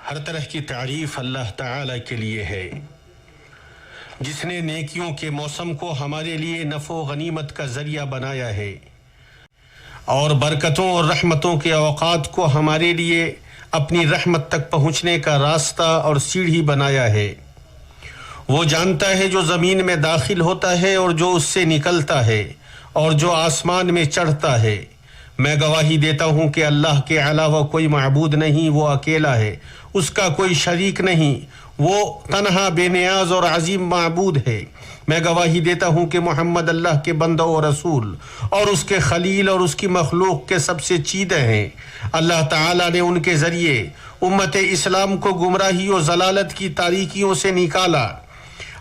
ہر طرح کی تعریف اللہ تعالیٰ کے لیے ہے، جس نے نیکیوں کے موسم کو ہمارے لیے نفع و غنیمت کا ذریعہ بنایا ہے اور برکتوں اور رحمتوں کے اوقات کو ہمارے لیے اپنی رحمت تک پہنچنے کا راستہ اور سیڑھی بنایا ہے۔ وہ جانتا ہے جو زمین میں داخل ہوتا ہے اور جو اس سے نکلتا ہے اور جو آسمان میں چڑھتا ہے۔ میں گواہی دیتا ہوں کہ اللہ کے علاوہ کوئی معبود نہیں، وہ اکیلا ہے، اس کا کوئی شریک نہیں، وہ تنہا بے نیاز اور عظیم معبود ہے۔ میں گواہی دیتا ہوں کہ محمد اللہ کے بندہ و رسول اور اس کے خلیل اور اس کی مخلوق کے سب سے چیدہ ہیں۔ اللہ تعالیٰ نے ان کے ذریعے امت اسلام کو گمراہی و ضلالت کی تاریکیوں سے نکالا۔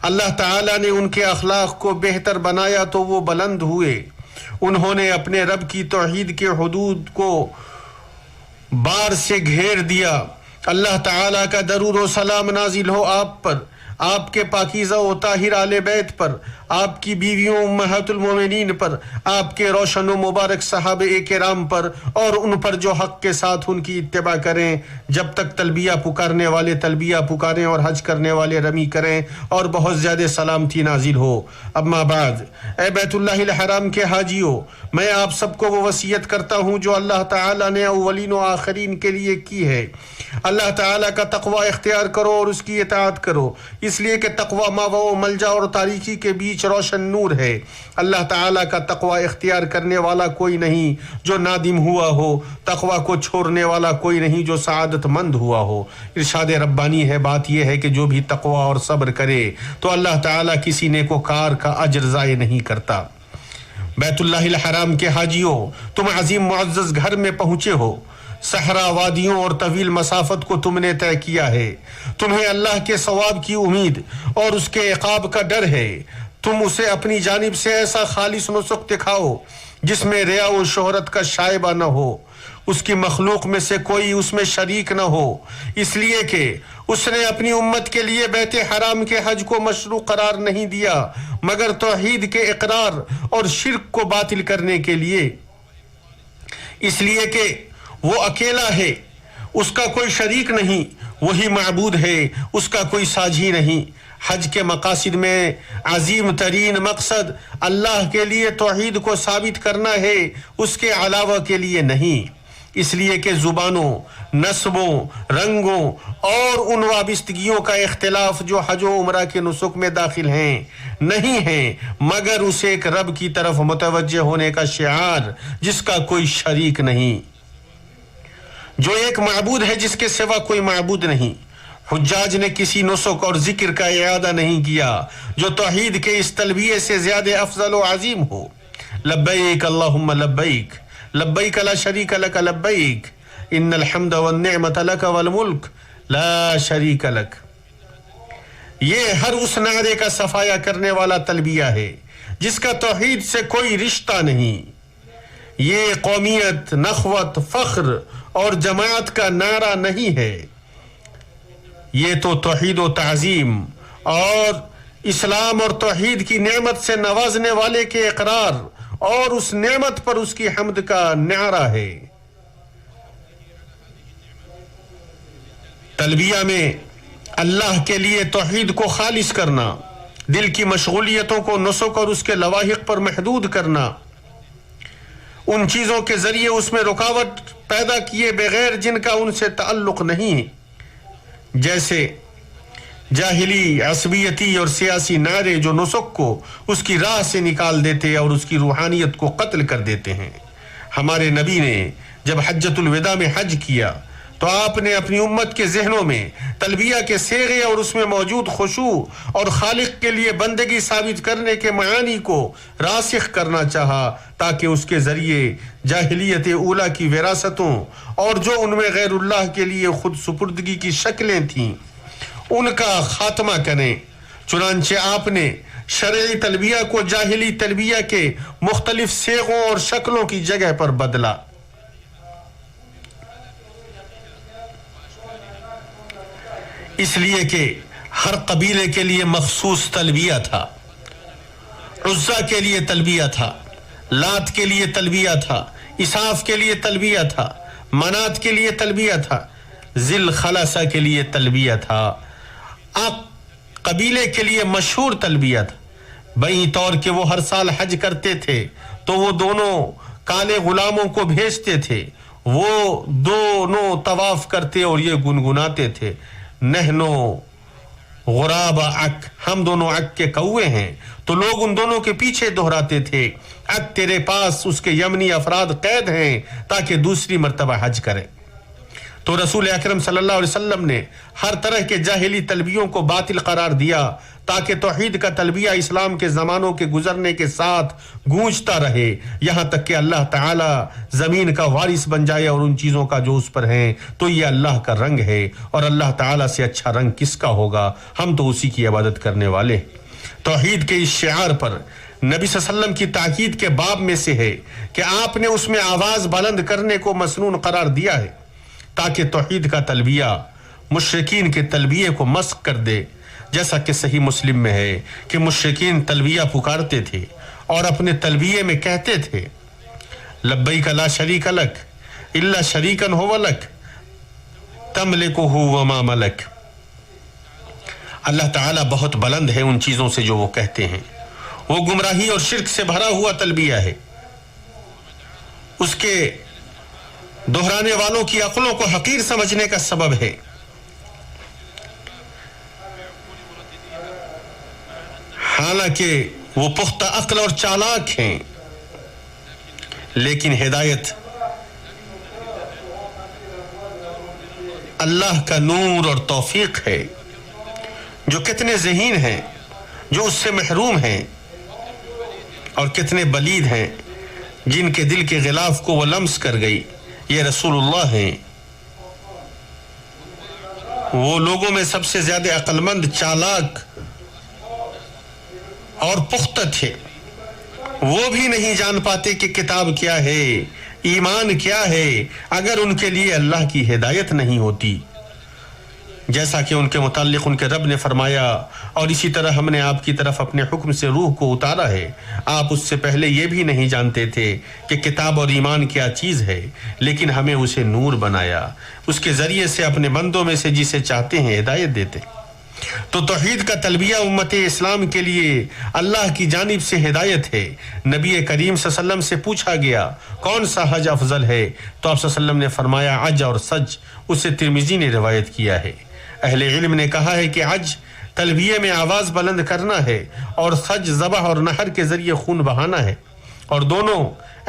اللہ تعالیٰ نے ان کے اخلاق کو بہتر بنایا تو وہ بلند ہوئے۔ انہوں نے اپنے رب کی توحید کے حدود کو بار سے گھیر دیا۔ اللہ تعالیٰ کا درود و سلام نازل ہو آپ پر، آپ کے پاکیزہ و طاہر آل بیت پر، آپ کی بیویوں امہات المومنین پر، آپ کے روشن و مبارک صحابہ کرام پر اور ان پر جو حق کے ساتھ ان کی اتباع کریں جب تک تلبیہ پکارنے والے تلبیہ پکاریں اور حج کرنے والے رمی کریں، اور بہت زیادہ سلامتی نازل ہو۔ اما بعد، اے بیت اللہ الحرام کے حاجیوں، میں آپ سب کو وہ وصیت کرتا ہوں جو اللہ تعالیٰ نے اولین و آخرین کے لیے کی ہے۔ اللہ تعالیٰ کا تقوی اختیار کرو اور اس کی اطاعت کرو، اس لیے کہ تقوی ماوا و ملجا اور تاریکی کے بیچ روشن نور ہے۔ اللہ تعالیٰ کا تقوی اختیار کرنے والا کوئی نہیں جو نادم ہوا ہو، تقوی کو چھوڑنے والا کوئی نہیں جو سعادت مند ہوا ہو۔ ارشاد ربانی ہے، بات یہ ہے کہ جو بھی تقوی اور صبر کرے تو اللہ تعالیٰ کسی نیکوکار کا اجر ضائع نہیں کرتا۔ بیت اللہ الحرام کے حاجیوں، تم عظیم معزز گھر میں پہنچے ہو۔ صحرا، وادیوں اور طویل مسافت کو تم نے طے کیا ہے۔ تمہیں اللہ کے ثواب کی امید اور اس کے عقاب کا ڈر ہے۔ تم اسے اپنی جانب سے ایسا خالص نسک دکھاؤ جس میں ریا و شہرت کا شائبہ نہ ہو، اس کی مخلوق میں سے کوئی اس میں شریک نہ ہو، اس لیے کہ اس نے اپنی امت کے لیے بیت حرام کے حج کو مشروع قرار نہیں دیا مگر توحید کے اقرار اور شرک کو باطل کرنے کے لیے، اس لیے کہ وہ اکیلا ہے، اس کا کوئی شریک نہیں، وہی معبود ہے، اس کا کوئی ساجھی نہیں۔ حج کے مقاصد میں عظیم ترین مقصد اللہ کے لیے توحید کو ثابت کرنا ہے، اس کے علاوہ کے لیے نہیں، اس لیے کہ زبانوں، نسبوں، رنگوں اور ان وابستگیوں کا اختلاف جو حج و عمرہ کے نسک میں داخل ہیں نہیں ہیں مگر اس ایک رب کی طرف متوجہ ہونے کا شعار جس کا کوئی شریک نہیں، جو ایک معبود ہے جس کے سوا کوئی معبود نہیں۔ حجاج نے کسی نسک اور ذکر کا اعادہ نہیں کیا جو توحید کے اس تلبیہ سے زیادہ افضل و عظیم ہو۔ لبیک اللہم لبیک، لبیک لا شریک لک لبیک، ان الحمد والنعمت لک والملک لا شریک لک۔ یہ ہر اس نعرے کا صفایا کرنے والا تلبیہ ہے جس کا توحید سے کوئی رشتہ نہیں۔ یہ قومیت، نخوت، فخر اور جماعت کا نعرہ نہیں ہے، یہ تو توحید و تعظیم اور اسلام اور توحید کی نعمت سے نوازنے والے کے اقرار اور اس نعمت پر اس کی حمد کا نعرہ ہے۔ تلبیہ میں اللہ کے لیے توحید کو خالص کرنا، دل کی مشغولیتوں کو نسک اور اس کے لواحق پر محدود کرنا، ان چیزوں کے ذریعے اس میں رکاوٹ پیدا کیے بغیر جن کا ان سے تعلق نہیں، جیسے جاہلی، عصبیتی اور سیاسی نعرے جو نسک کو اس کی راہ سے نکال دیتے اور اس کی روحانیت کو قتل کر دیتے ہیں۔ ہمارے نبی نے جب حجۃ الوداع میں حج کیا تو آپ نے اپنی امت کے ذہنوں میں تلبیہ کے صیغے اور اس میں موجود خشوع اور خالق کے لیے بندگی ثابت کرنے کے معانی کو راسخ کرنا چاہا تاکہ اس کے ذریعے جاہلیت اولیٰ کی وراثتوں اور جو ان میں غیر اللہ کے لیے خود سپردگی کی شکلیں تھیں ان کا خاتمہ کریں۔ چنانچہ آپ نے شرعی تلبیہ کو جاہلی تلبیہ کے مختلف صیغوں اور شکلوں کی جگہ پر بدلا۔ اس لیے کہ ہر قبیلے کے لیے مخصوص تلبیہ تھا، عزا کے لیے تلبیہ تھا، لات کے لیے تلبیہ تھا، اساف کے لیے تلبیہ تھا، منات کے لیے تلبیہ تھا، ذل خلصہ کے لیے تلبیہ تھا، قبیلے کے لیے مشہور تلبیہ تھا۔ بئی طور کہ وہ ہر سال حج کرتے تھے تو وہ دونوں کالے غلاموں کو بھیجتے تھے، وہ دونوں طواف کرتے اور یہ گنگناتے تھے، نہنو غراب اک، ہم دونوں اک کے کوے ہیں۔ تو لوگ ان دونوں کے پیچھے دہراتے تھے، اک تیرے پاس اس کے یمنی افراد قید ہیں تاکہ دوسری مرتبہ حج کریں۔ تو رسول اکرم صلی اللہ علیہ وسلم نے ہر طرح کے جاہلی تلبیوں کو باطل قرار دیا تاکہ توحید کا تلبیہ اسلام کے زمانوں کے گزرنے کے ساتھ گونجتا رہے، یہاں تک کہ اللہ تعالی زمین کا وارث بن جائے اور ان چیزوں کا جو اس پر ہیں۔ تو یہ اللہ کا رنگ ہے، اور اللہ تعالی سے اچھا رنگ کس کا ہوگا؟ ہم تو اسی کی عبادت کرنے والے۔ توحید کے اس شعار پر نبی صلی اللہ علیہ وسلم کی تاکید کے باب میں سے ہے کہ آپ نے اس میں آواز بلند کرنے کو مسنون قرار دیا ہے تاکہ توحید کا تلبیہ مشرکین کے تلبیہ کو مسخ کر دے، جیسا کہ صحیح مسلم میں ہے کہ مشرکین تلبیہ پکارتے تھے اور اپنے تلبیہ میں کہتے تھے لبیک لا شریک لک الا شریکا هو لک تملکہ وما ملک۔ اللہ تعالیٰ بہت بلند ہے ان چیزوں سے جو وہ کہتے ہیں، وہ گمراہی اور شرک سے بھرا ہوا تلبیہ ہے، اس کے دہرانے والوں کی عقلوں کو حقیر سمجھنے کا سبب ہے۔ حالانکہ وہ پختہ عقل اور چالاک ہیں، لیکن ہدایت اللہ کا نور اور توفیق ہے۔ جو کتنے ذہین ہیں جو اس سے محروم ہیں، اور کتنے بلید ہیں جن کے دل کے غلاف کو وہ لمس کر گئی۔ یہ رسول اللہ ہیں، وہ لوگوں میں سب سے زیادہ عقل مند، چالاک اور پختہ تھے۔ وہ بھی نہیں جان پاتے کہ کتاب کیا ہے، ایمان کیا ہے، اگر ان کے لیے اللہ کی ہدایت نہیں ہوتی، جیسا کہ ان کے متعلق ان کے رب نے فرمایا، اور اسی طرح ہم نے آپ کی طرف اپنے حکم سے روح کو اتارا ہے۔ آپ اس سے پہلے یہ بھی نہیں جانتے تھے کہ کتاب اور ایمان کیا چیز ہے، لیکن ہمیں اسے نور بنایا، اس کے ذریعے سے اپنے بندوں میں سے جسے چاہتے ہیں ہدایت دیتے۔ تو توحید کا تلبیہ امت اسلام کے لیے اللہ کی جانب سے ہدایت ہے۔ نبی کریم صلی اللہ علیہ وسلم سے پوچھا گیا کون سا حج افضل ہے، تو آپ صلی اللہ علیہ وسلم نے فرمایا حج اور سج، اسے ترمذی نے روایت کیا ہے۔ اہل علم نے کہا ہے کہ حج تلبیہ میں آواز بلند کرنا ہے، اور سج ذبح اور نحر کے ذریعے خون بہانا ہے، اور دونوں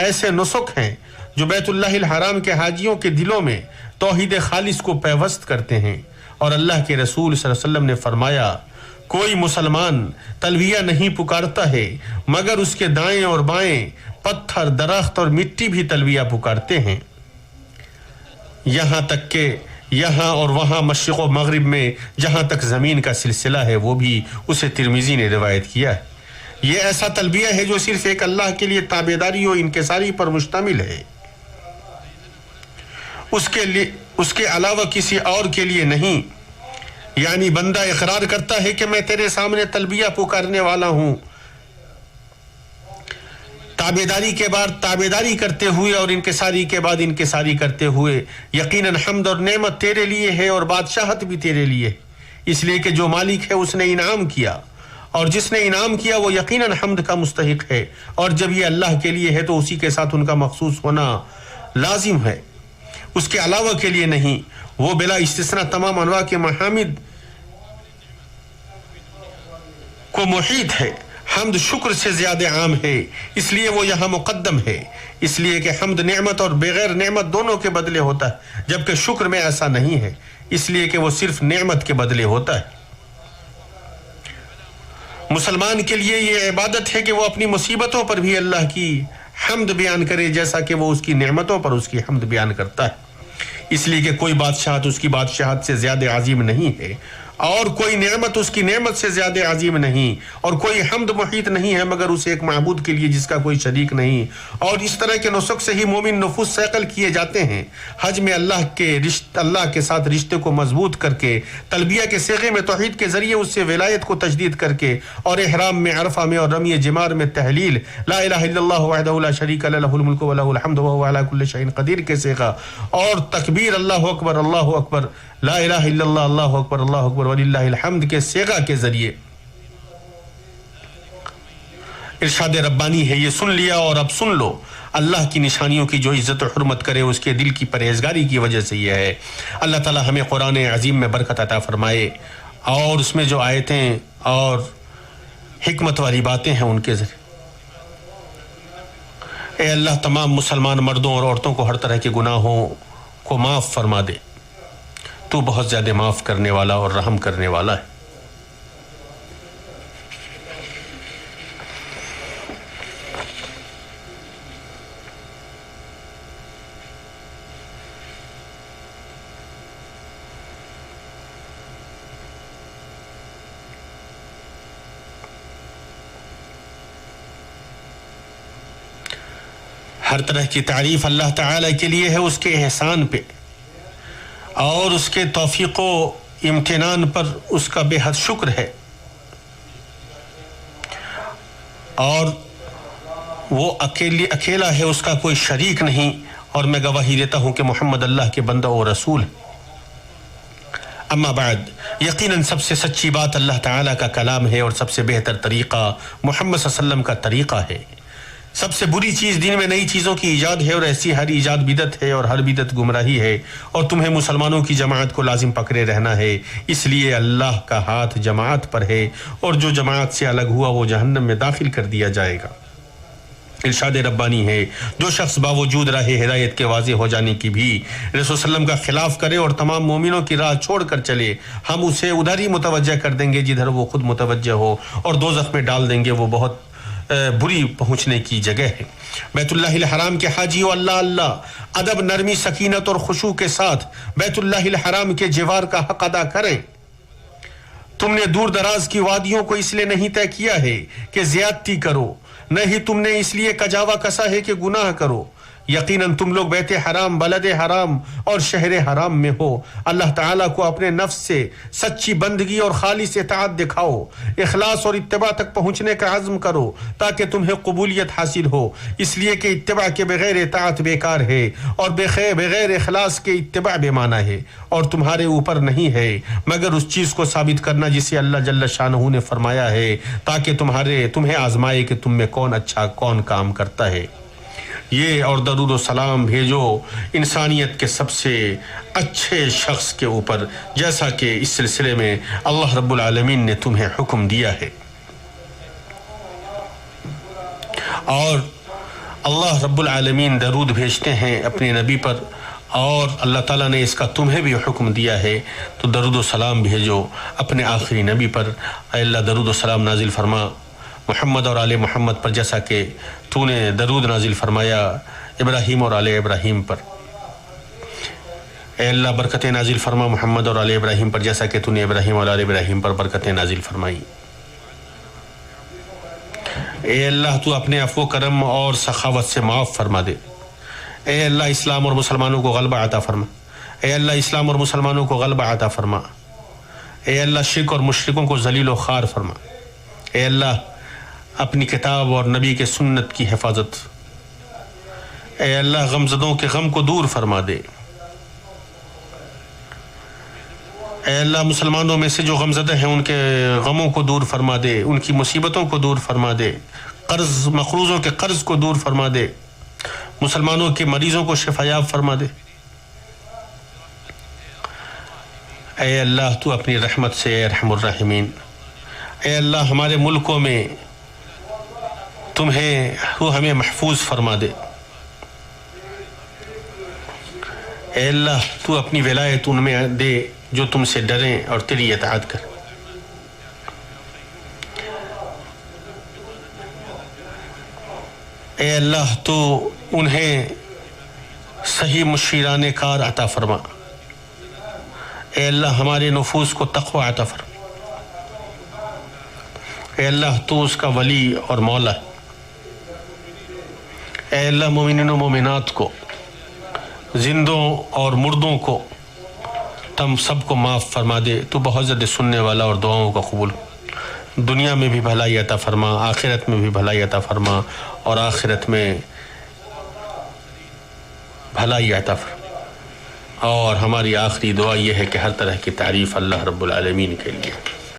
ایسے نسک ہیں جو بیت اللہ الحرام کے حاجیوں کے دلوں میں توحید خالص کو پیوست کرتے ہیں۔ اور اللہ کے رسول صلی اللہ علیہ وسلم نے فرمایا کوئی مسلمان تلبیہ نہیں پکارتا ہے مگر اس کے دائیں اور بائیں پتھر، درخت اور مٹی بھی تلبیہ پکارتے ہیں، یہاں تک کہ یہاں اور وہاں مشرق و مغرب میں جہاں تک زمین کا سلسلہ ہے، وہ بھی اسے ترمذی نے روایت کیا ہے۔ یہ ایسا تلبیہ ہے جو صرف ایک اللہ کے لیے تابعداری و انکساری پر مشتمل ہے، اس کے علاوہ کسی اور کے لیے نہیں۔ یعنی بندہ اقرار کرتا ہے کہ میں تیرے سامنے تلبیہ پکارنے والا ہوں، تابعداری کے بعد تابعداری کرتے ہوئے اور انکساری کے بعد انکساری کرتے ہوئے، یقیناً حمد اور نعمت تیرے لیے ہے اور بادشاہت بھی تیرے لیے، اس لیے کہ جو مالک ہے اس نے انعام کیا، اور جس نے انعام کیا وہ یقیناً حمد کا مستحق ہے، اور جب یہ اللہ کے لیے ہے تو اسی کے ساتھ ان کا مخصوص ہونا لازم ہے، اس کے علاوہ کے لیے نہیں۔ وہ بلا استثناء تمام انواع کے محامد کو محیط ہے۔ حمد شکر سے زیادہ عام ہے، اس لیے وہ یہاں مقدم ہے، اس لیے کہ حمد نعمت اور بغیر نعمت دونوں کے بدلے ہوتا ہے، جبکہ شکر میں ایسا نہیں ہے، اس لیے کہ وہ صرف نعمت کے بدلے ہوتا ہے۔ مسلمان کے لیے یہ عبادت ہے کہ وہ اپنی مصیبتوں پر بھی اللہ کی حمد بیان کرے، جیسا کہ وہ اس کی نعمتوں پر اس کی حمد بیان کرتا ہے، اس لیے کہ کوئی بادشاہت اس کی بادشاہت سے زیادہ عظیم نہیں ہے، اور کوئی نعمت اس کی نعمت سے زیادہ عظیم نہیں، اور کوئی حمد محیط نہیں ہے مگر اسے ایک معبود کے لیے جس کا کوئی شریک نہیں۔ اور اس طرح کے نسک سے ہی مومن نفوس صقل کیے جاتے ہیں۔ حج میں اللہ کے ساتھ رشتے کو مضبوط کر کے، تلبیہ کے صیغے میں توحید کے ذریعے اس سے ولایت کو تجدید کر کے، اور احرام میں، عرفہ میں اور رمی جمار میں تحلیل لا الہ الا اللہ وحدہ لا شریک لہ لہ الملک ولہ الحمد وہو علی کل شیء قدیر کے صیغہ، اور تکبیر اللہ اکبر لا الہ الا اللہ اللہ اکبر وللہ الحمد کے صیغہ کے ذریعے ارشاد ربانی ہے۔ یہ سن لیا اور اب سن لو، اللہ کی نشانیوں کی جو عزت و حرمت کرے اس کے دل کی پرہیزگاری کی وجہ سے یہ ہے۔ اللہ تعالی ہمیں قرآن عظیم میں برکت عطا فرمائے، اور اس میں جو آیتیں اور حکمت والی باتیں ہیں ان کے ذریعے اے اللہ تمام مسلمان مردوں اور عورتوں کو ہر طرح کے گناہوں کو معاف فرما دے۔ تو بہت زیادہ معاف کرنے والا اور رحم کرنے والا ہے۔ ہر طرح کی تعریف اللہ تعالی کے لیے ہے، اس کے احسان پہ اور اس کے توفیق و امتنان پر اس کا بے حد شکر ہے، اور وہ اکیلا ہے، اس کا کوئی شریک نہیں، اور میں گواہی دیتا ہوں کہ محمد اللہ کے بندہ و رسول ہے۔ اما بعد، یقیناً سب سے سچی بات اللہ تعالیٰ کا کلام ہے، اور سب سے بہتر طریقہ محمد صلی اللہ علیہ وسلم کا طریقہ ہے۔ سب سے بری چیز دین میں نئی چیزوں کی ایجاد ہے، اور ایسی ہر ایجاد بدعت ہے، اور ہر بدعت گمراہی ہے، اور تمہیں مسلمانوں کی جماعت کو لازم پکڑے رہنا ہے۔ اس لیے اللہ کا ہاتھ جماعت پر ہے، اور جو جماعت سے الگ ہوا وہ جہنم میں داخل کر دیا جائے گا۔ ارشاد ربانی ہے، جو شخص باوجود راہ ہدایت کے واضح ہو جانے کی بھی رسول صلی اللہ علیہ وسلم کا خلاف کرے اور تمام مومنوں کی راہ چھوڑ کر چلے، ہم اسے ادھر ہی متوجہ کر دیں گے جدھر وہ خود متوجہ ہو، اور دوزخ میں ڈال دیں گے، وہ بہت بری پہنچنے کی جگہ ہے۔ بیت اللہ الحرام کے حاجیوں، اللہ ادب، نرمی، سکینت اور خشوع کے ساتھ بیت اللہ الحرام کے جوار کا حق ادا کریں۔ تم نے دور دراز کی وادیوں کو اس لیے نہیں طے کیا ہے کہ زیادتی کرو، نہ ہی تم نے اس لیے کجاوا کسا ہے کہ گناہ کرو۔ یقیناً تم لوگ بیت حرام، بلد حرام اور شہر حرام میں ہو۔ اللہ تعالیٰ کو اپنے نفس سے سچی بندگی اور خالص اطاعت دکھاؤ، اخلاص اور اتباع تک پہنچنے کا عزم کرو تاکہ تمہیں قبولیت حاصل ہو، اس لیے کہ اتباع کے بغیر اطاعت بیکار ہے، اور بغیر اخلاص کے اتباع بے معنی ہے، اور تمہارے اوپر نہیں ہے مگر اس چیز کو ثابت کرنا جسے اللہ جل شانہ نے فرمایا ہے، تاکہ تمہیں آزمائے کہ تم میں کون اچھا کون کام کرتا ہے۔ یہ اور درود و سلام بھیجو انسانیت کے سب سے اچھے شخص کے اوپر، جیسا کہ اس سلسلے میں اللہ رب العالمین نے تمہیں حکم دیا ہے، اور اللہ رب العالمین درود بھیجتے ہیں اپنے نبی پر، اور اللہ تعالیٰ نے اس کا تمہیں بھی حکم دیا ہے، تو درود و سلام بھیجو اپنے آخری نبی پر۔ اے اللہ درود و سلام نازل فرما محمد اور آل محمد پر، جیسا کہ تو نے درود نازل فرمایا ابراہیم اور آل ابراہیم پر۔ اے اللہ برکتیں نازل فرما محمد اور آل ابراہیم پر، جیسا کہ تو نے ابراہیم اور آل ابراہیم پر برکتیں نازل فرمائی۔ اے اللہ تو اپنے عفو کرم اور سخاوت سے معاف فرما دے۔ اے اللہ اسلام اور مسلمانوں کو غلبہ عطا فرما۔ اے اللہ اسلام اور مسلمانوں کو غلبہ عطا فرما۔ اے اللہ شرک اور مشرکوں کو ذلیل و خوار فرما۔ اے اللہ اپنی کتاب اور نبی کے سنت کی حفاظت۔ اے اللہ غمزدوں کے غم کو دور فرما دے۔ اے اللہ مسلمانوں میں سے جو غمزدہ ہیں ان کے غموں کو دور فرما دے، ان کی مصیبتوں کو دور فرما دے، مقروضوں کے قرض کو دور فرما دے، مسلمانوں کے مریضوں کو شفا یاب فرما دے۔ اے اللہ تو اپنی رحمت سے اے ارحم الراحمین، اے اللہ ہمارے ملکوں میں تو ہمیں محفوظ فرما دے۔ اے اللہ تو اپنی ولایت ان میں دے جو تم سے ڈریں اور تیری اطاعت کریں۔ اے اللہ تو انہیں صحیح مشیران کار عطا فرما۔ اے اللہ ہمارے نفوس کو تقوی عطا فرما۔ اے اللہ تو اس کا ولی اور مولا ہے۔ اے اللہ مومنین و مومنات کو، زندوں اور مردوں کو، تم سب کو معاف فرما دے۔ تو بہت زیادہ سننے والا اور دعاؤں کا قبول۔ دنیا میں بھی بھلائی عطا فرما، آخرت میں بھی بھلائی عطا فرما، اور آخرت میں بھلائی عطا فرما۔ اور ہماری آخری دعا یہ ہے کہ ہر طرح کی تعریف اللہ رب العالمین کے لیے۔